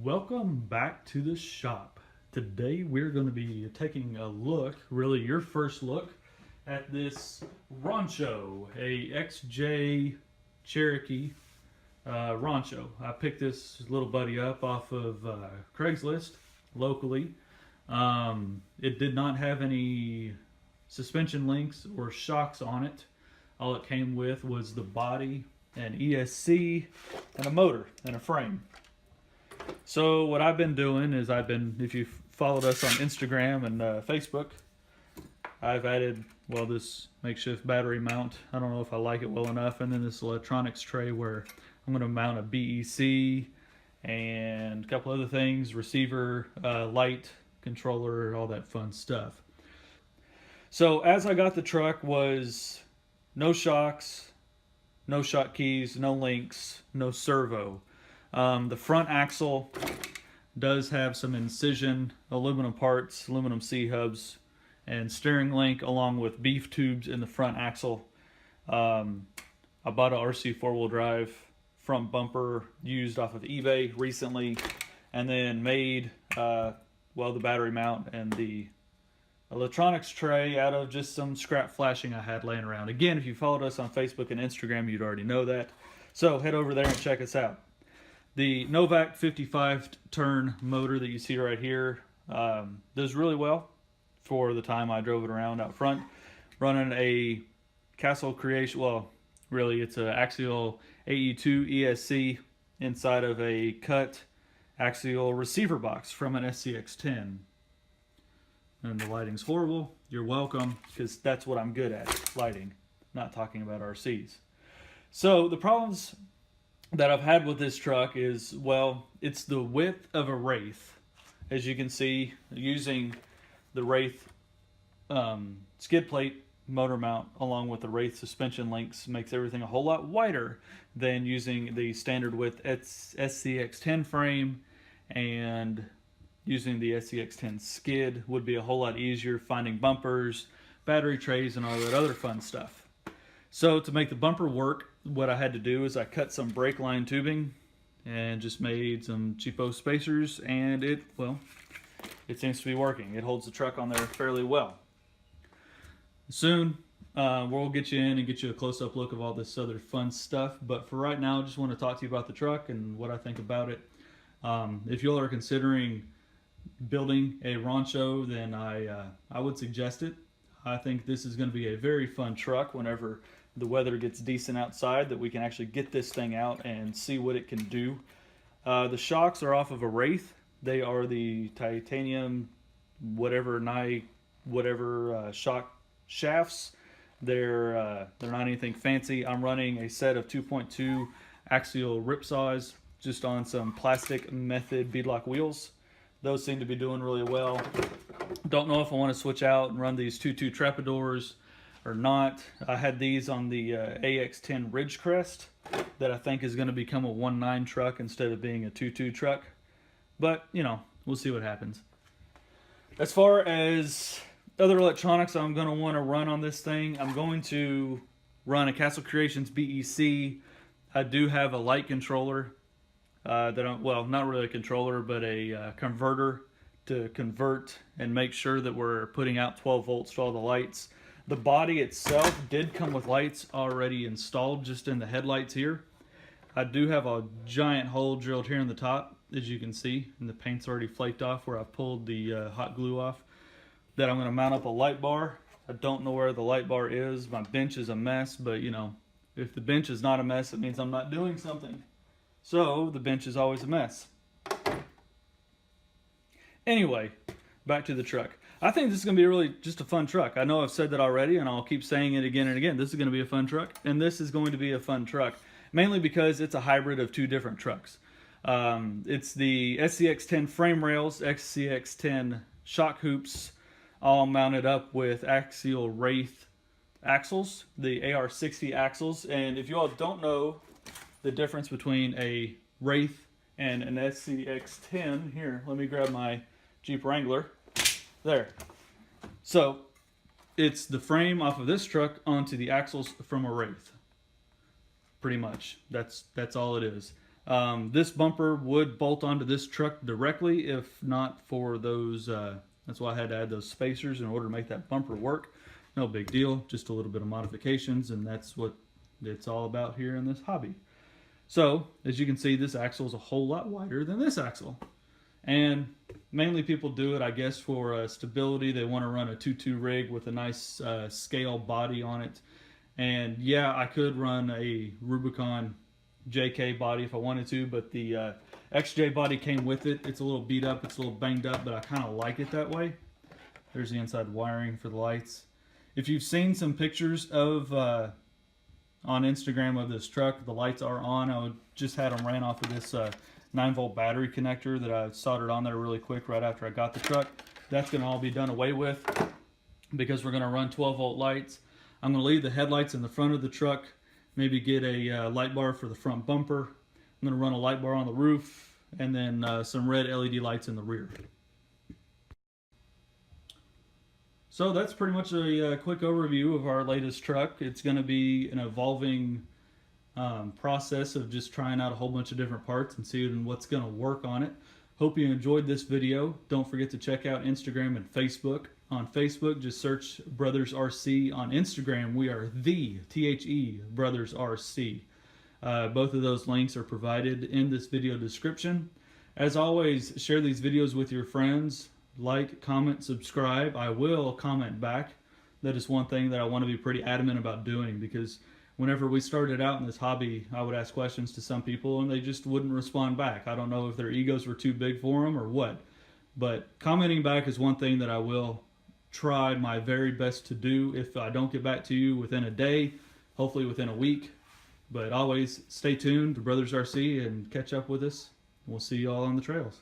Welcome back to the shop. Today we're going to be taking a look, really your first look, at this Wroncho, a XJ Cherokee Wroncho. I picked this little buddy up off of Craigslist locally. It did not have any suspension links or shocks on it. All it came with was the body, an ESC, and a motor and a frame. So what I've been doing is if you've followed us on Instagram and Facebook, I've added, well, this makeshift battery mount. I don't know if I like it well enough. And then this electronics tray where I'm going to mount a BEC and a couple other things, receiver, light, controller, all that fun stuff. So as I got the truck was no shocks, no shock keys, no links, no servo. The front axle does have some incision aluminum parts, aluminum C-hubs, and steering link along with beef tubes in the front axle. I bought a RC four-wheel drive front bumper used off of eBay recently, and then made the battery mount and the electronics tray out of just some scrap flashing I had laying around. Again, if you followed us on Facebook and Instagram, you'd already know that. So head over there and check us out. The Novak 55 turn motor that you see right here does really well for the time I drove it around out front. Running a Castle Creation, well, really it's an axial AE2 ESC inside of a cut axial receiver box from an SCX10. And the lighting's horrible. You're welcome, because that's what I'm good at, lighting, not talking about RCs. So the problems that I've had with this truck is, well, it's the width of a Wraith. As you can see, using the Wraith skid plate motor mount along with the Wraith suspension links makes everything a whole lot wider than using the standard width SCX10 frame, and using the SCX10 skid would be a whole lot easier finding bumpers, battery trays, and all that other fun stuff. So to make the bumper work, what I had to do is I cut some brake line tubing and just made some cheapo spacers, and it seems to be working. It holds the truck on there fairly well. Soon we'll get you in and get you a close-up look of all this other fun stuff, but for right now I just want to talk to you about the truck and what I think about it. If you all are considering building a Wroncho, then I would suggest it. I think this is going to be a very fun truck whenever the weather gets decent outside, that we can actually get this thing out and see what it can do. The shocks are off of a Wraith. They are the titanium whatever shock shafts. They're not anything fancy. I'm running a set of 2.2 axial ripsaws just on some plastic method beadlock wheels. Those seem to be doing really well. Don't know if I want to switch out and run these 2.2 Trapidors or not. I had these on the AX10 Ridgecrest that I think is going to become a 1.9 truck instead of being a 2.2 truck. But, you know, we'll see what happens. As far as other electronics I'm going to want to run on this thing, I'm going to run a Castle Creations BEC. I do have a light controller. Not really a controller, but a converter to convert and make sure that we're putting out 12 volts to all the lights. The body itself did come with lights already installed just in the headlights here. I do have a giant hole drilled here in the top, as you can see, and the paint's already flaked off where I pulled the hot glue off. That I'm going to mount up a light bar. I don't know where the light bar is. My bench is a mess, but you know, if the bench is not a mess, it means I'm not doing something. So the bench is always a mess. Anyway, back to the truck. I think this is going to be really just a fun truck. I know I've said that already, and I'll keep saying it again and again. This is going to be a fun truck, and this is going to be a fun truck, mainly because it's a hybrid of two different trucks. It's the SCX10 frame rails, SCX10 shock hoops, all mounted up with axial Wraith axles, the AR60 axles. And if you all don't know the difference between a Wraith and an SCX10, here, let me grab my Jeep Wrangler. There. So it's the frame off of this truck onto the axles from a Wraith. Pretty much. That's all it is. This bumper would bolt onto this truck directly if not for those, that's why I had to add those spacers in order to make that bumper work. No big deal, just a little bit of modifications, and that's what it's all about here in this hobby. So, as you can see, this axle is a whole lot wider than this axle. And mainly people do it, I guess, for stability. They want to run a 2.2 rig with a nice scale body on it. And yeah, I could run a Rubicon JK body if I wanted to, but the XJ body came with it. It's a little beat up, it's a little banged up, but I kind of like it that way. There's the inside wiring for the lights. If you've seen some pictures of on Instagram of this truck, the lights are on. I just had them ran off of this 9-volt battery connector that I soldered on there really quick right after I got the truck. That's going to all be done away with because we're going to run 12-volt lights. I'm going to leave the headlights in the front of the truck, maybe get a light bar for the front bumper. I'm going to run a light bar on the roof, and then some red LED lights in the rear. So that's pretty much a quick overview of our latest truck. It's going to be an evolving process of just trying out a whole bunch of different parts and seeing what's going to work on it. Hope you enjoyed this video. Don't forget to check out Instagram and Facebook. On Facebook, just search BrothersRC. On Instagram, we are the THE BrothersRC. Both of those links are provided in this video description. As always, share these videos with your friends. Like, comment, subscribe. I will comment back. That is one thing that I want to be pretty adamant about doing, because whenever we started out in this hobby, I would ask questions to some people and they just wouldn't respond back. I don't know if their egos were too big for them or what, but commenting back is one thing that I will try my very best to do. If I don't get back to you within a day, hopefully within a week. But always stay tuned to BrothersRC and catch up with us. We'll see you all on the trails.